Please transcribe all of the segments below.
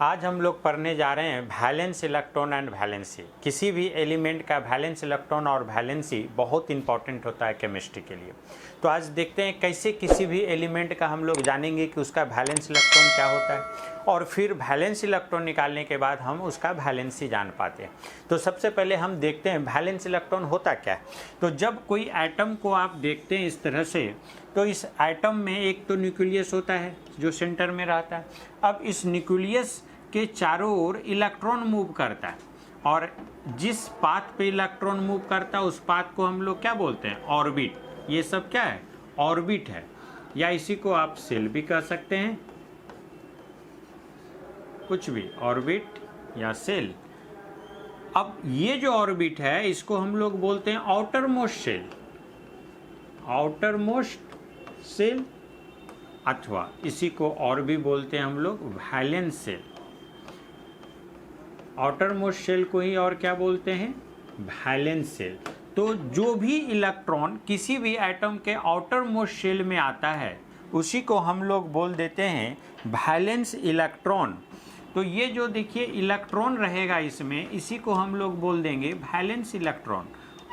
आज हम लोग पढ़ने जा रहे हैं वैलेंस इलेक्ट्रॉन एंड वैलेंसी। किसी भी एलिमेंट का वैलेंस इलेक्ट्रॉन और वैलेंसी बहुत इंपॉर्टेंट होता है केमिस्ट्री के लिए। तो आज देखते हैं कैसे किसी भी एलिमेंट का हम लोग जानेंगे कि उसका वैलेंस इलेक्ट्रॉन क्या होता है, और फिर वैलेंस इलेक्ट्रॉन निकालने के बाद हम उसका वैलेंसी जान पाते हैं। तो सबसे पहले हम देखते हैं वैलेंस इलेक्ट्रॉन होता क्या है। तो जब कोई एटम को आप देखते हैं इस तरह से, तो इस एटम में एक तो न्यूक्लियस होता है जो सेंटर में रहता है। अब इस न्यूक्लियस के चारों ओर इलेक्ट्रॉन मूव करता है, और जिस पाथ पे इलेक्ट्रॉन मूव करता है उस पाथ को हम लोग क्या बोलते हैं? ऑर्बिट। ये सब क्या है? ऑर्बिट है, या इसी को आप सेल भी कह सकते हैं, कुछ भी, ऑर्बिट या सेल। अब ये जो ऑर्बिट है इसको हम लोग बोलते हैं outermost shell, outermost shell, अथवा इसी को और भी बोलते हैं हम लोग valence shell. Outermost shell को ही और क्या बोलते हैं? Valence shell. तो जो भी इलेक्ट्रॉन किसी भी एटम के आउटर मोस्ट सेल में आता है उसी को हम लोग बोल देते हैं वैलेंस इलेक्ट्रॉन। तो ये जो देखिए इलेक्ट्रॉन रहेगा इसमें, इसी को हम लोग बोल देंगे वैलेंस इलेक्ट्रॉन।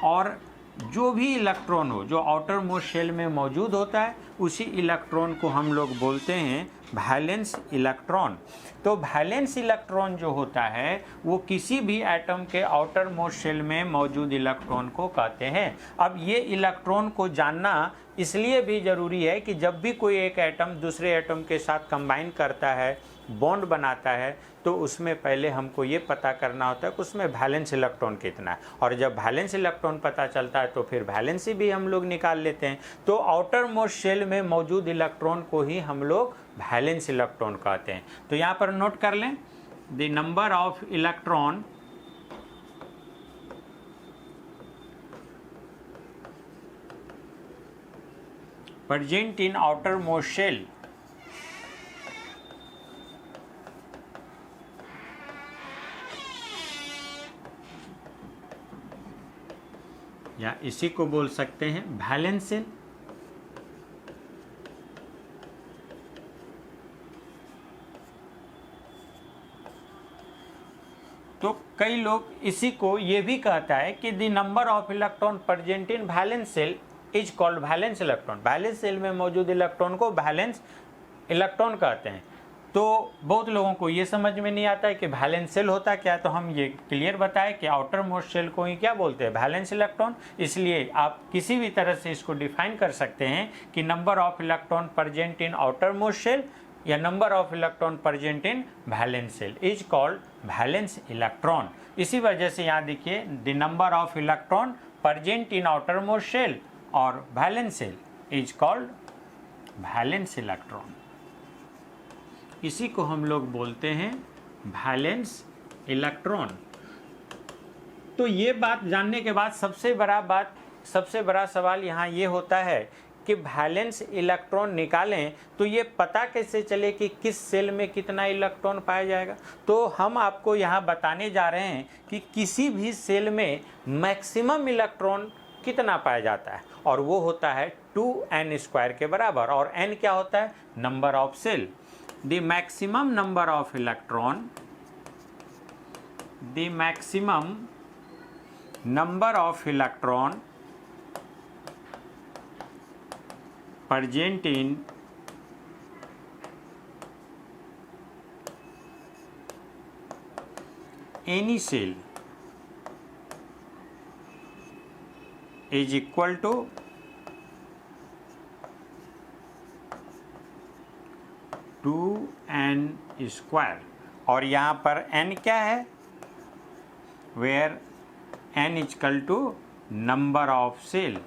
और जो भी इलेक्ट्रॉन हो जो आउटर मोस्ट शेल में मौजूद होता है उसी इलेक्ट्रॉन को हम लोग बोलते हैं वैलेंस इलेक्ट्रॉन। तो वैलेंस इलेक्ट्रॉन जो होता है वो किसी भी एटम के आउटर मोस्ट शेल में मौजूद इलेक्ट्रॉन को कहते हैं। अब ये इलेक्ट्रॉन को जानना इसलिए भी ज़रूरी है कि जब भी कोई एक एटम दूसरे एटम के साथ कंबाइन करता है, बॉन्ड बनाता है, तो उसमें पहले हमको ये पता करना होता है कि उसमें वैलेंस इलेक्ट्रॉन कितना है। और जब वैलेंस इलेक्ट्रॉन पता चलता है तो फिर वैलेंसी भी हम लोग निकाल लेते हैं। तो आउटर मोस्ट शेल में मौजूद इलेक्ट्रॉन को ही हम लोग वैलेंस इलेक्ट्रॉन कहते हैं। तो यहाँ पर नोट कर लें, the number of electron present in outermost shell या इसी को बोल सकते हैं वैलेंस सेल। तो कई लोग इसी को ये भी कहता है कि the number of electron present in valence shell is called valence electron. Valence shell में मौजूद इलेक्ट्रॉन को वैलेंस इलेक्ट्रॉन कहते हैं। तो बहुत लोगों को ये समझ में नहीं आता है कि वैलेंस सेल होता क्या है, तो हम ये क्लियर बताएं कि आउटर मोस्ट सेल को ही क्या बोलते हैं? Valence electron. इसलिए आप किसी भी तरह से इसको डिफाइन कर सकते हैं कि number of electron present in outermost shell या number of electron present in valence shell is called valence electron. इसी वजह से यहाँ देखिए the number of electron present in outermost shell और valence shell is called valence electron. इसी को हम लोग बोलते हैं वैलेंस इलेक्ट्रॉन। तो ये बात जानने के बाद सबसे बड़ा सवाल यहाँ ये होता है कि वैलेंस इलेक्ट्रॉन निकालें तो ये पता कैसे चले कि किस सेल में कितना इलेक्ट्रॉन पाया जाएगा। तो हम आपको यहाँ बताने जा रहे हैं कि किसी भी सेल में मैक्सिमम इलेक्ट्रॉन कितना पाया जाता है, और वो होता है 2n² के बराबर। और n क्या होता है? Number of shell. The maximum number of electron, the maximum number of electron present in any cell is equal to 2n²। और यहाँ पर n क्या है? where n equal to number of shell.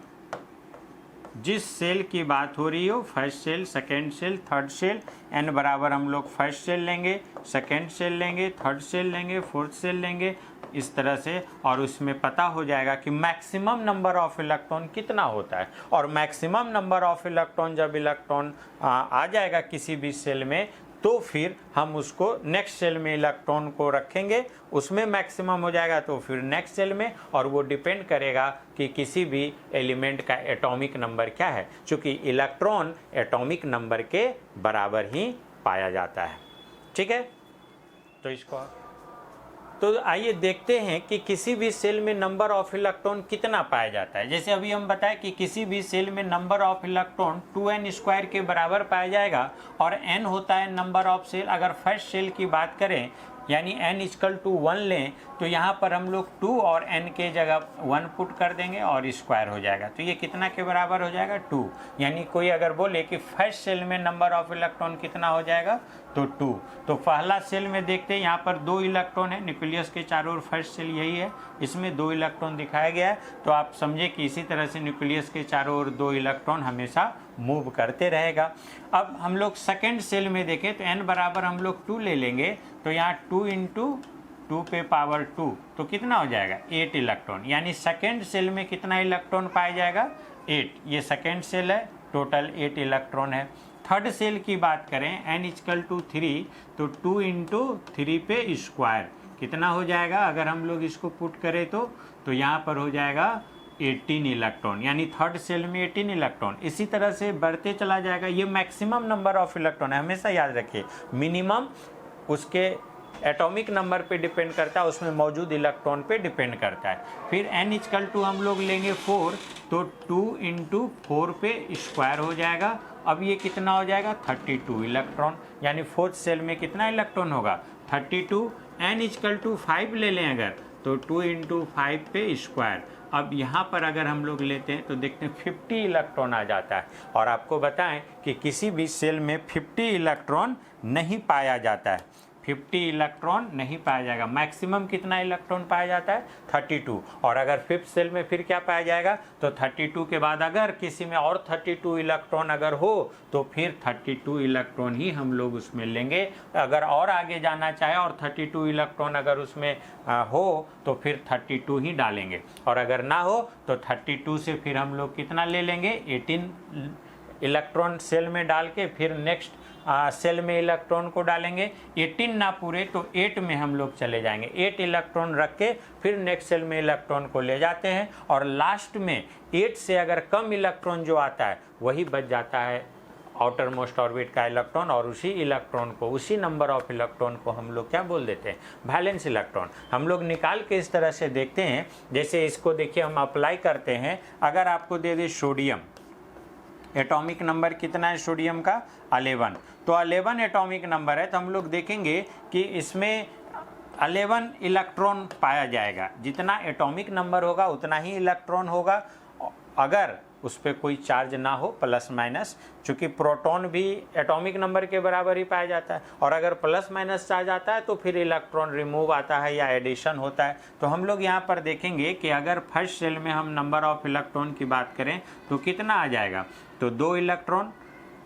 जिस सेल की बात हो रही हो, first shell, second shell, third shell, n बराबर हम लोग फर्स्ट सेल लेंगे, सेकेंड सेल लेंगे, थर्ड सेल लेंगे, फोर्थ सेल लेंगे, इस तरह से। और उसमें पता हो जाएगा कि मैक्सिमम नंबर ऑफ इलेक्ट्रॉन कितना होता है। और मैक्सिमम नंबर ऑफ इलेक्ट्रॉन जब इलेक्ट्रॉन आ जाएगा किसी भी सेल में, तो फिर हम उसको नेक्स्ट सेल में इलेक्ट्रॉन को रखेंगे, उसमें मैक्सिमम हो जाएगा तो फिर नेक्स्ट सेल में। और वो डिपेंड करेगा कि किसी भी एलिमेंट का एटॉमिक नंबर क्या है, क्योंकि इलेक्ट्रॉन एटॉमिक नंबर के बराबर ही पाया जाता है। ठीक है। तो इसको तो आइए देखते हैं कि किसी भी सेल में नंबर ऑफ इलेक्ट्रॉन कितना पाया जाता है। जैसे अभी हम बताएं कि किसी भी सेल में नंबर ऑफ इलेक्ट्रॉन 2n² के बराबर पाया जाएगा और n होता है नंबर ऑफ सेल। अगर फर्स्ट सेल की बात करें यानी n=1 लें तो यहाँ पर हम लोग 2 और n के जगह 1 पुट कर देंगे और स्क्वायर हो जाएगा। तो ये कितना के बराबर हो जाएगा 2। यानी कोई अगर बोले कि फर्स्ट सेल में नंबर ऑफ इलेक्ट्रॉन कितना हो जाएगा तो 2। तो पहला सेल में देखते हैं यहाँ पर 2 इलेक्ट्रॉन है, न्यूक्लियस के चारों ओर फर्स्ट सेल यही है, इसमें 2 इलेक्ट्रॉन दिखाया गया है। तो आप समझे कि इसी तरह से न्यूक्लियस के चारों ओर 2 इलेक्ट्रॉन हमेशा मूव करते रहेगा। अब हम लोग सेकेंड सेल में देखें तो n बराबर हम लोग 2 ले लेंगे तो यहाँ 2 × 2 पे पावर 2 तो कितना हो जाएगा 8 इलेक्ट्रॉन। यानी सेकेंड सेल में कितना इलेक्ट्रॉन पाया जाएगा 8। ये सेकेंड सेल है, टोटल 8 इलेक्ट्रॉन है। थर्ड सेल की बात करें n=3 तो 2 × 3 पे स्क्वायर कितना हो जाएगा। अगर हम लोग इसको पुट करें तो यहाँ पर हो जाएगा 18 इलेक्ट्रॉन। यानी थर्ड सेल में 18 इलेक्ट्रॉन। इसी तरह से बढ़ते चला जाएगा। ये मैक्सिमम नंबर ऑफ इलेक्ट्रॉन है, हमेशा याद रखिए। मिनिमम उसके एटॉमिक नंबर पे डिपेंड करता है, उसमें मौजूद इलेक्ट्रॉन पे डिपेंड करता है। फिर n= हम लोग लेंगे 4 तो 2 × 4 पे स्क्वायर हो जाएगा। अब ये कितना हो जाएगा 32 इलेक्ट्रॉन। यानी फोर्थ सेल में कितना इलेक्ट्रॉन होगा 32। n=5 ले लें अगर तो 2 × 5 पे स्क्वायर। अब यहाँ पर अगर हम लोग लेते हैं तो देखते हैं 50 इलेक्ट्रॉन आ जाता है। और आपको बताएं कि किसी भी सेल में 50 इलेक्ट्रॉन नहीं पाया जाता है, 50 इलेक्ट्रॉन नहीं पाया जाएगा। मैक्सिमम कितना इलेक्ट्रॉन पाया जाता है 32। और अगर फिफ्थ सेल में फिर क्या पाया जाएगा तो 32 के बाद अगर किसी में और 32 इलेक्ट्रॉन अगर हो तो फिर 32 इलेक्ट्रॉन ही हम लोग उसमें लेंगे। अगर और आगे जाना चाहे और 32 इलेक्ट्रॉन अगर उसमें हो तो फिर 32 ही डालेंगे। और अगर ना हो तो 32 से फिर हम लोग कितना ले लेंगे 18 इलेक्ट्रॉन सेल में डाल के फिर नेक्स्ट सेल में इलेक्ट्रॉन को डालेंगे। 18 ना पूरे तो 8 में हम लोग चले जाएंगे। 8 इलेक्ट्रॉन रख के फिर नेक्स्ट सेल में इलेक्ट्रॉन को ले जाते हैं और लास्ट में 8 से अगर कम इलेक्ट्रॉन जो आता है वही बच जाता है आउटर मोस्ट ऑर्बिट का इलेक्ट्रॉन। और उसी इलेक्ट्रॉन को, उसी नंबर ऑफ इलेक्ट्रॉन को हम लोग क्या बोल देते हैं वैलेंस इलेक्ट्रॉन। हम लोग निकाल के इस तरह से देखते हैं। जैसे इसको देखिए हम अप्लाई करते हैं। अगर आपको दे दे सोडियम, एटॉमिक नंबर कितना है सोडियम का 11, तो 11 एटॉमिक नंबर है। तो हम लोग देखेंगे कि इसमें 11 इलेक्ट्रॉन पाया जाएगा। जितना एटॉमिक नंबर होगा उतना ही इलेक्ट्रॉन होगा अगर उस पर कोई चार्ज ना हो प्लस माइनस, चूँकि प्रोटॉन भी एटॉमिक नंबर के बराबर ही पाया जाता है। और अगर प्लस माइनस चार्ज आता है तो फिर इलेक्ट्रॉन रिमूव आता है या एडिशन होता है। तो हम लोग यहाँ पर देखेंगे कि अगर फर्स्ट सेल में हम नंबर ऑफ इलेक्ट्रॉन की बात करें तो कितना आ जाएगा तो 2 इलेक्ट्रॉन।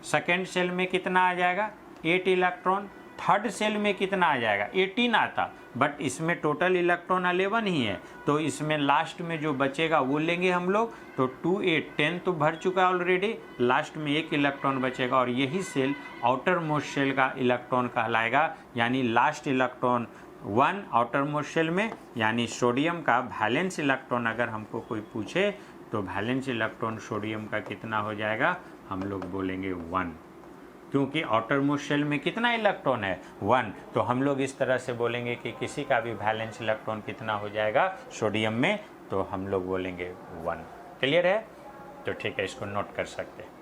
सेकेंड सेल में कितना आ जाएगा 8 इलेक्ट्रॉन। थर्ड सेल में कितना आ जाएगा 18 आता, बट इसमें टोटल इलेक्ट्रॉन 11 ही है। तो इसमें लास्ट में जो बचेगा वो लेंगे हम लोग। तो 2 8 10 तो भर चुका है ऑलरेडी, लास्ट में 1 इलेक्ट्रॉन बचेगा और यही सेल आउटर मोस्ट सेल का इलेक्ट्रॉन कहलाएगा। यानी last electron 1 outermost shell में, यानी सोडियम का वैलेंस इलेक्ट्रॉन अगर हमको कोई पूछे तो वैलेंस इलेक्ट्रॉन सोडियम का कितना हो जाएगा हम लोग बोलेंगे 1, क्योंकि आउटर मोस्ट शेल में कितना इलेक्ट्रॉन है 1। तो हम लोग इस तरह से बोलेंगे कि किसी का भी वैलेंस इलेक्ट्रॉन कितना हो जाएगा सोडियम में, तो हम लोग बोलेंगे 1। क्लियर है? तो ठीक है, इसको नोट कर सकते हैं।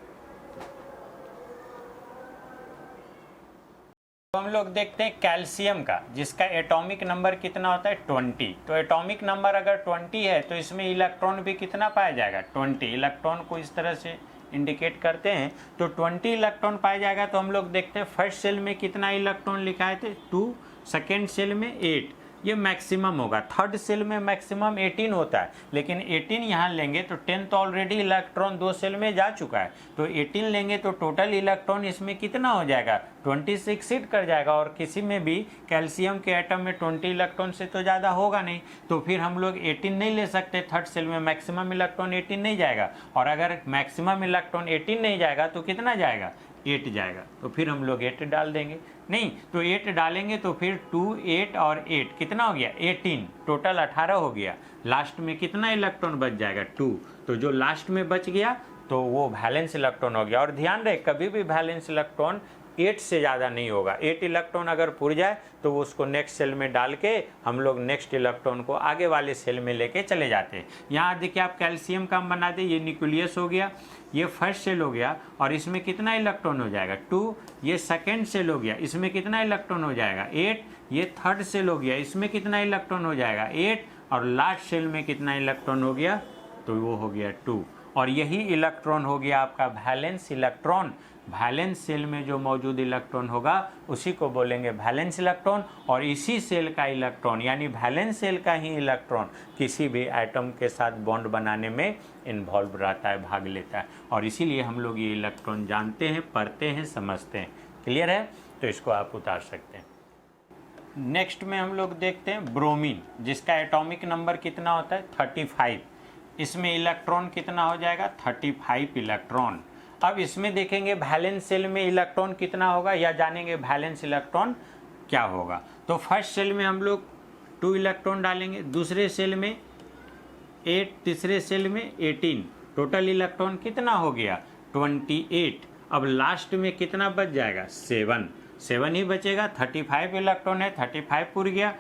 तो हम लोग देखते हैं कैल्शियम का, जिसका एटॉमिक नंबर कितना होता है 20। तो एटॉमिक नंबर अगर 20 है तो इसमें इलेक्ट्रॉन भी कितना पाया जाएगा 20। इलेक्ट्रॉन को इस तरह से इंडिकेट करते हैं तो 20 इलेक्ट्रॉन पाया जाएगा। तो हम लोग देखते हैं फर्स्ट सेल में कितना इलेक्ट्रॉन लिखाए थे 2, सेकेंड सेल में 8, ये मैक्सिमम होगा। थर्ड सेल में मैक्सिमम 18 होता है, लेकिन 18 यहाँ लेंगे तो 10 तो ऑलरेडी इलेक्ट्रॉन 2 सेल में जा चुका है। तो 18 लेंगे तो टोटल इलेक्ट्रॉन इसमें कितना हो जाएगा 26 हिट कर जाएगा। और किसी में भी कैल्शियम के एटम में 20 इलेक्ट्रॉन से तो ज़्यादा होगा नहीं, तो फिर हम लोग 18 नहीं ले सकते। थर्ड सेल में मैक्सिमम इलेक्ट्रॉन 18 नहीं जाएगा, और अगर मैक्सिमम इलेक्ट्रॉन 18 नहीं जाएगा तो कितना जाएगा 8 जाएगा। तो फिर हम लोग 8 डाल देंगे, नहीं तो 8 डालेंगे तो फिर 2 8 और 8 कितना हो गया 18, टोटल 18 हो गया। लास्ट में कितना इलेक्ट्रॉन बच जाएगा 2, तो जो लास्ट में बच गया तो वो वैलेंस इलेक्ट्रॉन हो गया। और ध्यान रहे कभी भी वैलेंस इलेक्ट्रॉन 8 से ज़्यादा नहीं होगा। 8 इलेक्ट्रॉन अगर पुर जाए तो वो उसको नेक्स्ट सेल में डाल के हम लोग नेक्स्ट इलेक्ट्रॉन को आगे वाले सेल में लेके चले जाते हैं। यहाँ देखिए आप कैल्शियम का हम बना दें, ये न्यूक्लियस हो गया, ये फर्स्ट सेल हो गया और इसमें कितना इलेक्ट्रॉन हो जाएगा 2। ये सेकेंड सेल हो गया, इसमें कितना इलेक्ट्रॉन हो जाएगा 8। ये थर्ड सेल हो गया, इसमें कितना इलेक्ट्रॉन हो जाएगा 8 और लास्ट सेल में कितना इलेक्ट्रॉन हो गया तो वो हो गया 2। और यही इलेक्ट्रॉन हो गया आपका वैलेंस इलेक्ट्रॉन। वैलेंस सेल में जो मौजूद इलेक्ट्रॉन होगा उसी को बोलेंगे वैलेंस इलेक्ट्रॉन। और इसी सेल का इलेक्ट्रॉन यानी वैलेंस सेल का ही इलेक्ट्रॉन किसी भी एटम के साथ बॉन्ड बनाने में इन्वॉल्व रहता है, भाग लेता है। और इसीलिए हम लोग ये इलेक्ट्रॉन जानते हैं, पढ़ते हैं, समझते हैं। क्लियर है? तो इसको आप उतार सकते हैं। नेक्स्ट में हम लोग देखते हैं ब्रोमीन, जिसका एटॉमिक नंबर कितना होता है 35। इसमें इलेक्ट्रॉन कितना हो जाएगा 35 इलेक्ट्रॉन। अब इसमें देखेंगे वैलेंस सेल में इलेक्ट्रॉन कितना होगा या जानेंगे वैलेंस इलेक्ट्रॉन क्या होगा। तो फर्स्ट सेल में हम लोग 2 इलेक्ट्रॉन डालेंगे, दूसरे सेल में 8, तीसरे सेल में 18। टोटल इलेक्ट्रॉन कितना हो गया 28। अब लास्ट में कितना बच जाएगा 7 ही बचेगा। 35 इलेक्ट्रॉन है, 35 पुर गया।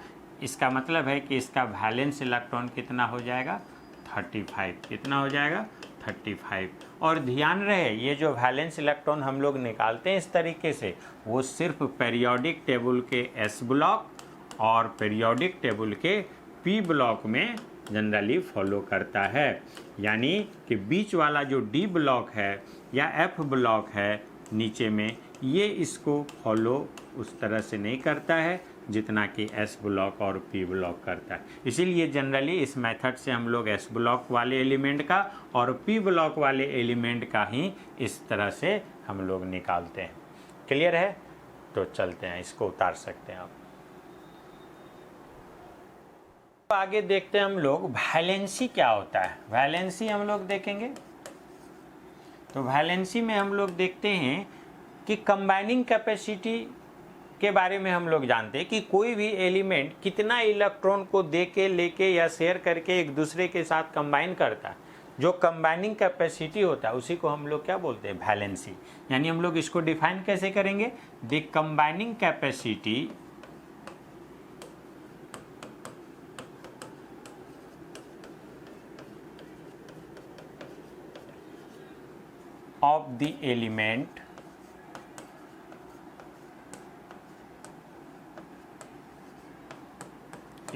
इसका मतलब है कि इसका वैलेंस इलेक्ट्रॉन कितना हो जाएगा 35। कितना हो जाएगा 35। और ध्यान रहे ये जो वैलेंस इलेक्ट्रॉन हम लोग निकालते हैं इस तरीके से, वो सिर्फ पीरियोडिक टेबल के एस ब्लॉक और पीरियोडिक टेबल के पी ब्लॉक में जनरली फॉलो करता है। यानी कि बीच वाला जो डी ब्लॉक है या एफ ब्लॉक है नीचे में, ये इसको फॉलो उस तरह से नहीं करता है जितना कि एस ब्लॉक और पी ब्लॉक करता है। इसीलिए जनरली इस मेथड से हम लोग एस ब्लॉक वाले एलिमेंट का और पी ब्लॉक वाले एलिमेंट का ही इस तरह से हम लोग निकालते हैं। क्लियर है? तो चलते हैं, इसको उतार सकते हैं आप। आगे देखते हैं हम लोग वैलेंसी क्या होता है। वैलेंसी हम लोग देखेंगे तो वैलेंसी में हम लोग देखते हैं कि कंबाइनिंग कैपेसिटी के बारे में हम लोग जानते हैं कि कोई भी एलिमेंट कितना इलेक्ट्रॉन को दे के लेके या शेयर करके एक दूसरे के साथ कंबाइन करता है। जो कंबाइनिंग कैपेसिटी होता है उसी को हम लोग क्या बोलते हैं वैलेंसी। यानी हम लोग इसको डिफाइन कैसे करेंगे, the combining capacity of the element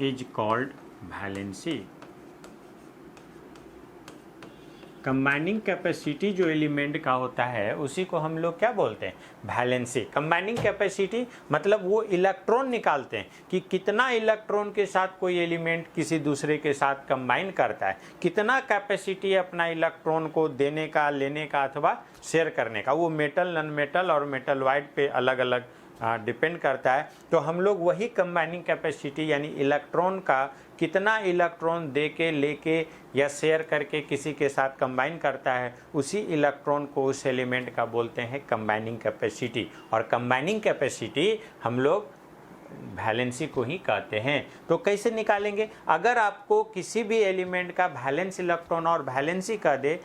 is called valency। Combining capacity जो एलिमेंट का होता है उसी को हम लोग क्या बोलते हैं वैलेंसी। कंबाइनिंग कैपेसिटी मतलब वो इलेक्ट्रॉन निकालते हैं कि कितना इलेक्ट्रॉन के साथ कोई एलिमेंट किसी दूसरे के साथ कंबाइन करता है, कितना कैपेसिटी अपना इलेक्ट्रॉन को देने का, लेने का अथवा शेयर करने का। वो मेटल, नॉन मेटल और मेटल वाइड पे अलग अलग डिपेंड करता है। तो हम लोग वही कंबाइनिंग कैपेसिटी यानी इलेक्ट्रॉन का कितना इलेक्ट्रॉन दे के, लेके या शेयर करके किसी के साथ कंबाइन करता है, उसी इलेक्ट्रॉन को उस एलिमेंट का बोलते हैं कंबाइनिंग कैपेसिटी। और कंबाइनिंग कैपेसिटी हम लोग वैलेंसी को ही कहते हैं। तो कैसे निकालेंगे, अगर आपको किसी भी एलिमेंट का वैलेंस इलेक्ट्रॉन और वैलेंसी कह दे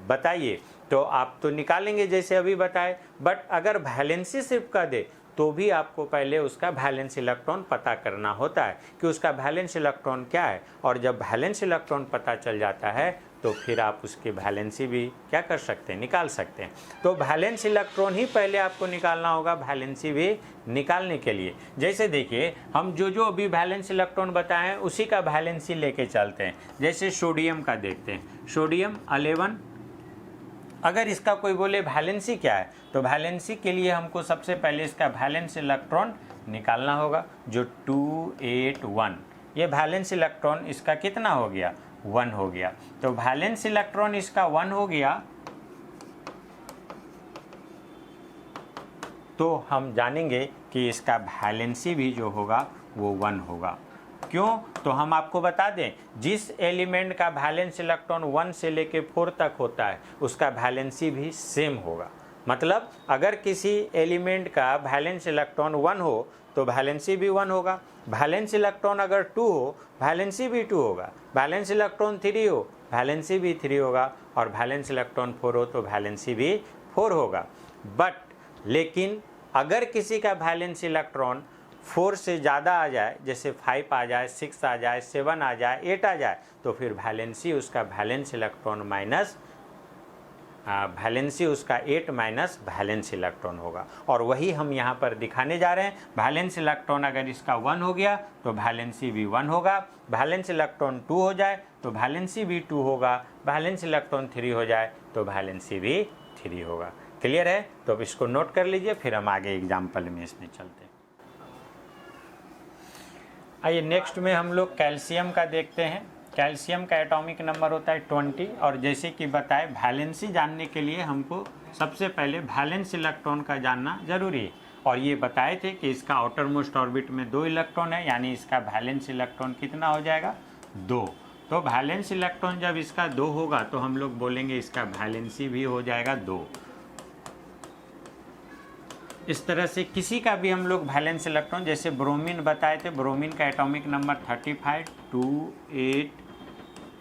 बताइए तो आप तो निकालेंगे जैसे अभी बताए। बट अगर वैलेंसी सिर्फ कह दे तो भी आपको पहले उसका वैलेंस इलेक्ट्रॉन पता करना होता है कि उसका वैलेंस इलेक्ट्रॉन क्या है। और जब वैलेंस इलेक्ट्रॉन पता चल जाता है तो फिर आप उसकी वैलेंसी भी क्या कर सकते हैं, निकाल सकते हैं। तो वैलेंस इलेक्ट्रॉन ही पहले आपको निकालना होगा वैलेंसी भी निकालने के लिए। जैसे देखिए हम जो अभी वैलेंस इलेक्ट्रॉन बताए हैं उसी का वैलेंसी लेके चलते हैं। जैसे सोडियम का देखते हैं, सोडियम 11। अगर इसका कोई बोले वैलेंसी क्या है तो वैलेंसी के लिए हमको सबसे पहले इसका वैलेंस इलेक्ट्रॉन निकालना होगा जो 281। ये वैलेंस इलेक्ट्रॉन इसका कितना हो गया 1 हो गया। तो वैलेंस इलेक्ट्रॉन इसका 1 हो गया तो हम जानेंगे कि इसका वैलेंसी भी जो होगा वो 1 होगा। क्यों? तो हम आपको बता दें जिस एलिमेंट का वैलेंस इलेक्ट्रॉन 1 से लेके 4 तक होता है उसका वैलेंसी भी सेम होगा। मतलब अगर किसी एलिमेंट का वैलेंस इलेक्ट्रॉन 1 हो तो वैलेंसी भी 1 होगा। वैलेंस इलेक्ट्रॉन अगर 2 हो वैलेंसी भी 2 होगा। वैलेंस इलेक्ट्रॉन 3 हो वैलेंसी भी 3 होगा। और वैलेंस इलेक्ट्रॉन 4 हो तो वैलेंसी भी 4 होगा। बट लेकिन अगर किसी का वैलेंस इलेक्ट्रॉन 4 से ज़्यादा आ जाए, जैसे 5 आ जाए, 6 आ जाए, 7 आ जाए, 8 आ जाए, तो फिर वैलेंसी उसका वैलेंस इलेक्ट्रॉन माइनस वैलेंसी उसका 8 माइनस वैलेंस इलेक्ट्रॉन होगा। और वही हम यहाँ पर दिखाने जा रहे हैं। वैलेंस इलेक्ट्रॉन अगर इसका 1 हो गया तो वैलेंसी भी 1 होगा, वैलेंस इलेक्ट्रॉन 2 हो जाए तो वैलेंसी भी 2 होगा, वैलेंस इलेक्ट्रॉन 3 हो जाए तो वैलेंसी भी 3 होगा। क्लियर है? तो अब इसको नोट कर लीजिए, फिर हम आगे एग्जाम्पल में इसमें चलते हैं। आइए नेक्स्ट में हम लोग कैल्शियम का देखते हैं। कैल्शियम का एटॉमिक नंबर होता है 20, और जैसे कि बताए वैलेंसी जानने के लिए हमको सबसे पहले वैलेंस इलेक्ट्रॉन का जानना जरूरी है। और ये बताए थे कि इसका आउटर मोस्ट ऑर्बिट में 2 इलेक्ट्रॉन है, यानी इसका वैलेंस इलेक्ट्रॉन कितना हो जाएगा? 2। तो वैलेंस इलेक्ट्रॉन जब इसका 2 होगा तो हम लोग बोलेंगे इसका वैलेंसी भी हो जाएगा 2। इस तरह से किसी का भी हम लोग वैलेंस इलेक्ट्रॉन, जैसे ब्रोमीन बताए थे, ब्रोमीन का एटॉमिक नंबर 35, 2, 8,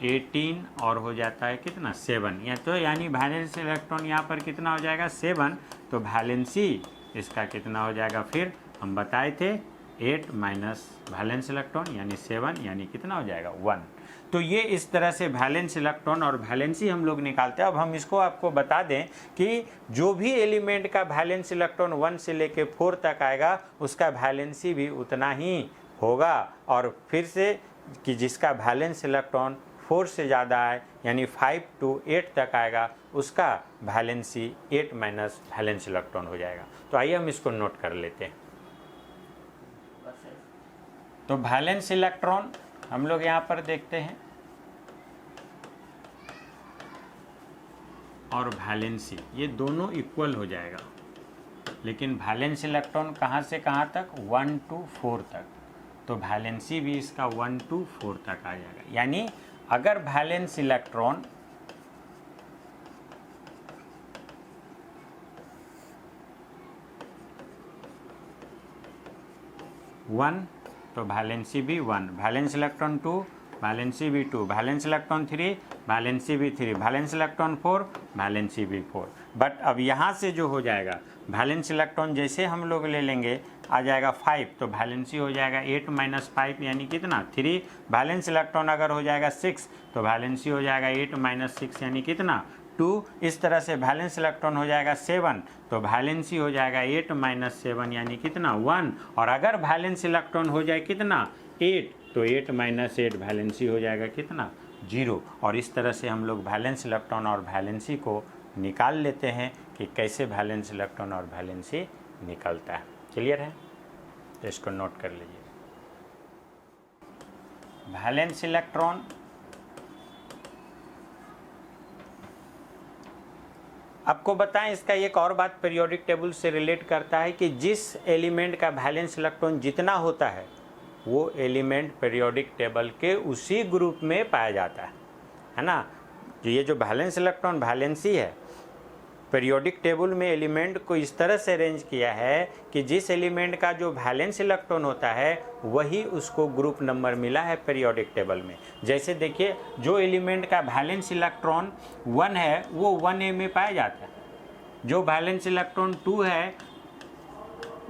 18 और हो जाता है कितना? 7। या तो यानी वैलेंस इलेक्ट्रॉन यहाँ पर कितना हो जाएगा? 7। तो वैलेंसी इसका कितना हो जाएगा? फिर हम बताए थे 8 माइनस वैलेंस इलेक्ट्रॉन यानी 7, यानी कितना हो जाएगा? 1। तो ये इस तरह से वैलेंस इलेक्ट्रॉन और वैलेंसी हम लोग निकालते हैं। अब हम इसको आपको बता दें कि जो भी एलिमेंट का वैलेंस इलेक्ट्रॉन 1 से लेके 4 तक आएगा उसका वैलेंसी भी उतना ही होगा। और फिर से कि जिसका वैलेंस इलेक्ट्रॉन 4 से ज़्यादा है यानी 5 to 8 तक आएगा उसका वैलेंसी 8 माइनस वैलेंस इलेक्ट्रॉन हो जाएगा। तो आइए हम इसको नोट कर लेते हैं। तो वैलेंस इलेक्ट्रॉन हम लोग यहाँ पर देखते हैं और वैलेंसी ये दोनों इक्वल हो जाएगा, लेकिन वैलेंस इलेक्ट्रॉन कहाँ से कहाँ तक? 1 to 4 तक। तो वैलेंसी भी इसका 1 to 4 तक आ जाएगा। यानी अगर वैलेंस इलेक्ट्रॉन वन तो वैलेंसी भी 1, वैलेंस इलेक्ट्रॉन 2, वैलेंसी भी 2, वैलेंस इलेक्ट्रॉन 3, वैलेंसी भी 3, वैलेंस इलेक्ट्रॉन 4, वैलेंसी भी 4। बट अब यहाँ से जो हो जाएगा वैलेंस इलेक्ट्रॉन जैसे हम लोग ले लेंगे आ जाएगा 5, तो वैलेंसी हो जाएगा 8 माइनस 5 यानी कितना? 3। वैलेंस इलेक्ट्रॉन अगर हो जाएगा 6 तो वैलेंसी हो जाएगा 8 माइनस 6 यानी कितना? 2। इस तरह से वैलेंस इलेक्ट्रॉन हो जाएगा 7 तो वैलेंसी हो जाएगा 8 माइनस 7 यानी कितना? 1। और अगर वैलेंस इलेक्ट्रॉन हो जाए कितना? 8 तो 8 माइनस 8 वैलेंसी हो जाएगा कितना? 0। और इस तरह से हम लोग वैलेंस इलेक्ट्रॉन और वैलेंसी को निकाल लेते हैं कि कैसे वैलेंस इलेक्ट्रॉन और वैलेंसी निकलता है। क्लियर है? तो इसको नोट कर लीजिए। वैलेंस इलेक्ट्रॉन आपको बताएं, इसका एक और बात पीरियोडिक टेबल से रिलेट करता है कि जिस एलिमेंट का वैलेंस इलेक्ट्रॉन जितना होता है वो एलिमेंट पीरियोडिक टेबल के उसी ग्रुप में पाया जाता है ना। तो ये जो वैलेंस इलेक्ट्रॉन वैलेंसी है, पीरियोडिक टेबल में एलिमेंट को इस तरह से अरेंज किया है कि जिस एलिमेंट का जो वैलेंस इलेक्ट्रॉन होता है वही उसको ग्रुप नंबर मिला है पीरियोडिक टेबल में। जैसे देखिए, जो एलिमेंट का वैलेंस इलेक्ट्रॉन 1 है वो 1A में पाया जाता है, जो वैलेंस इलेक्ट्रॉन 2 है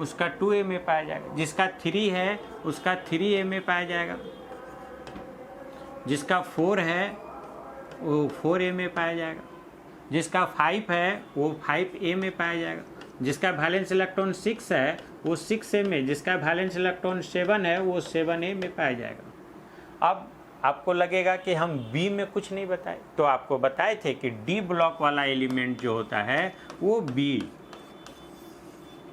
उसका 2A में पाया जाएगा, जिसका 3 है उसका 3A में पाया जाएगा, जिसका 4 है वो 4A में पाया जाएगा, जिसका 5 है वो 5A में पाया जाएगा, जिसका वैलेंस इलेक्ट्रॉन 6 है वो 6A में, जिसका वैलेंस इलेक्ट्रॉन 7 है वो 7A में पाया जाएगा। अब आपको लगेगा कि हम B में कुछ नहीं बताए, तो आपको बताए थे कि D ब्लॉक वाला एलिमेंट जो होता है वो B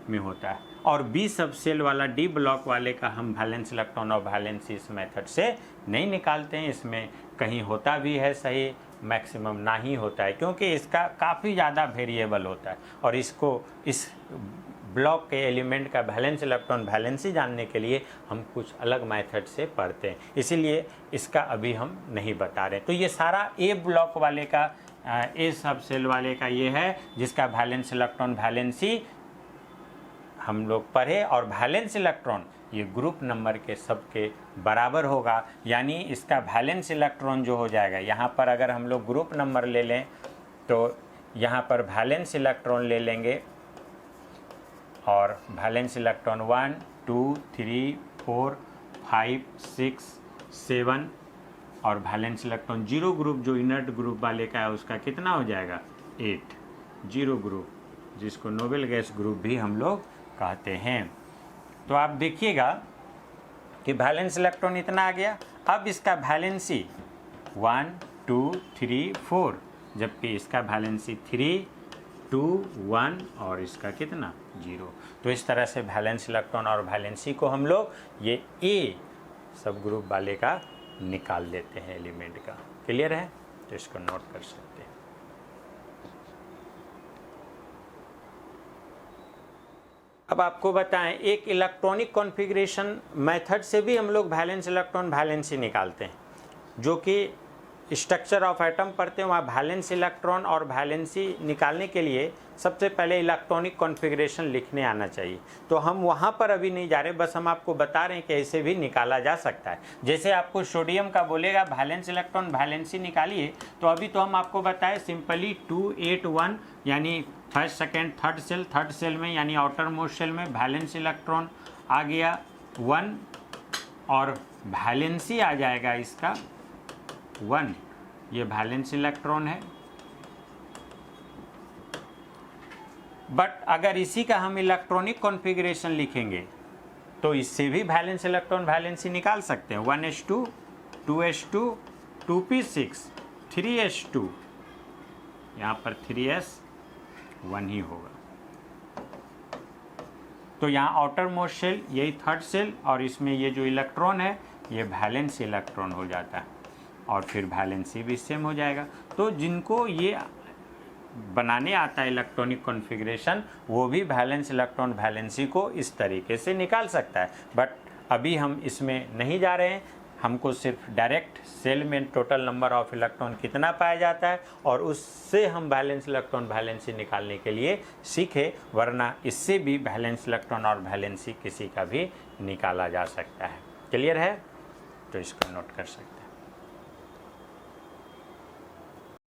में होता है, और B सब सेल वाला D ब्लॉक वाले का हम वैलेंस इलेक्ट्रॉन और वैलेंसी इस मेथड से नहीं निकालते हैं। इसमें कहीं होता भी है सही, मैक्सिमम ना ही होता है, क्योंकि इसका काफ़ी ज़्यादा वेरिएबल होता है और इसको इस ब्लॉक के एलिमेंट का वैलेंस इलेक्ट्रॉन वैलेंसी जानने के लिए हम कुछ अलग मेथड से पढ़ते हैं, इसीलिए इसका अभी हम नहीं बता रहे। तो ये सारा A ब्लॉक वाले का, A सब सेल वाले का ये है जिसका वैलेंस इलेक्ट्रॉन वैलेंसी हम लोग पढ़े, और वैलेंस इलेक्ट्रॉन ये ग्रुप नंबर के सबके बराबर होगा। यानी इसका वैलेंस इलेक्ट्रॉन जो हो जाएगा, यहाँ पर अगर हम लोग ग्रुप नंबर ले लें तो यहाँ पर वैलेंस इलेक्ट्रॉन ले लेंगे और वैलेंस इलेक्ट्रॉन 1 2 3 4 5 6 7 और वैलेंस इलेक्ट्रॉन 0 ग्रुप जो इनर्ट ग्रुप वाले का है उसका कितना हो जाएगा 8 0 ग्रुप, जिसको नोबल गैस ग्रुप भी हम लोग कहते हैं। तो आप देखिएगा कि वैलेंस इलेक्ट्रॉन इतना आ गया। अब इसका वैलेंसी 1 2 3 4, जबकि इसका वैलेंसी 3 2 1 और इसका कितना 0। तो इस तरह से वैलेंस इलेक्ट्रॉन और वैलेंसी को हम लोग ये ए सब ग्रुप वाले का निकाल लेते हैं एलिमेंट का। क्लियर है? तो इसको नोट कर सकते हैं। अब आपको बताएं, एक इलेक्ट्रॉनिक कॉन्फ़िगरेशन मेथड से भी हम लोग वैलेंस इलेक्ट्रॉन वैलेंसी निकालते हैं, जो कि स्ट्रक्चर ऑफ एटम पढ़ते हैं। वहाँ वैलेंस इलेक्ट्रॉन और वैलेंसी निकालने के लिए सबसे पहले इलेक्ट्रॉनिक कॉन्फ़िगरेशन लिखने आना चाहिए। तो हम वहाँ पर अभी नहीं जा रहे, बस हम आपको बता रहे हैं कि ऐसे भी निकाला जा सकता है। जैसे आपको सोडियम का बोलेगा वैलेंस इलेक्ट्रॉन वैलेंसी निकालिए, तो अभी तो हम आपको बताएं सिंपली 2 8 1 यानी फर्स्ट सेकेंड थर्ड सेल में यानी आउटर मोस्ट सेल में वैलेंस इलेक्ट्रॉन आ गया 1 और वैलेंसी आ जाएगा इसका 1। ये वैलेंस इलेक्ट्रॉन है। बट अगर इसी का हम इलेक्ट्रॉनिक कॉन्फ़िगरेशन लिखेंगे तो इससे भी वैलेंस इलेक्ट्रॉन वैलेंसी निकाल सकते हैं। 1s2 2s2 2p6 3s2, यहाँ पर 3s 1 ही होगा। तो यहाँ आउटर मोस्ट सेल यही थर्ड सेल और इसमें ये जो इलेक्ट्रॉन है ये वैलेंस इलेक्ट्रॉन हो जाता है और फिर वैलेंसी भी सेम हो जाएगा। तो जिनको ये बनाने आता है इलेक्ट्रॉनिक कॉन्फ़िगरेशन, वो भी वैलेंस इलेक्ट्रॉन वैलेंसी को इस तरीके से निकाल सकता है। बट अभी हम इसमें नहीं जा रहे हैं, हमको सिर्फ डायरेक्ट सेल में टोटल नंबर ऑफ इलेक्ट्रॉन कितना पाया जाता है और उससे हम वैलेंस इलेक्ट्रॉन वैलेंसी निकालने के लिए सीखे, वरना इससे भी वैलेंस इलेक्ट्रॉन और वैलेंसी किसी का भी निकाला जा सकता है। क्लियर है? तो इसको नोट कर सकते हैं।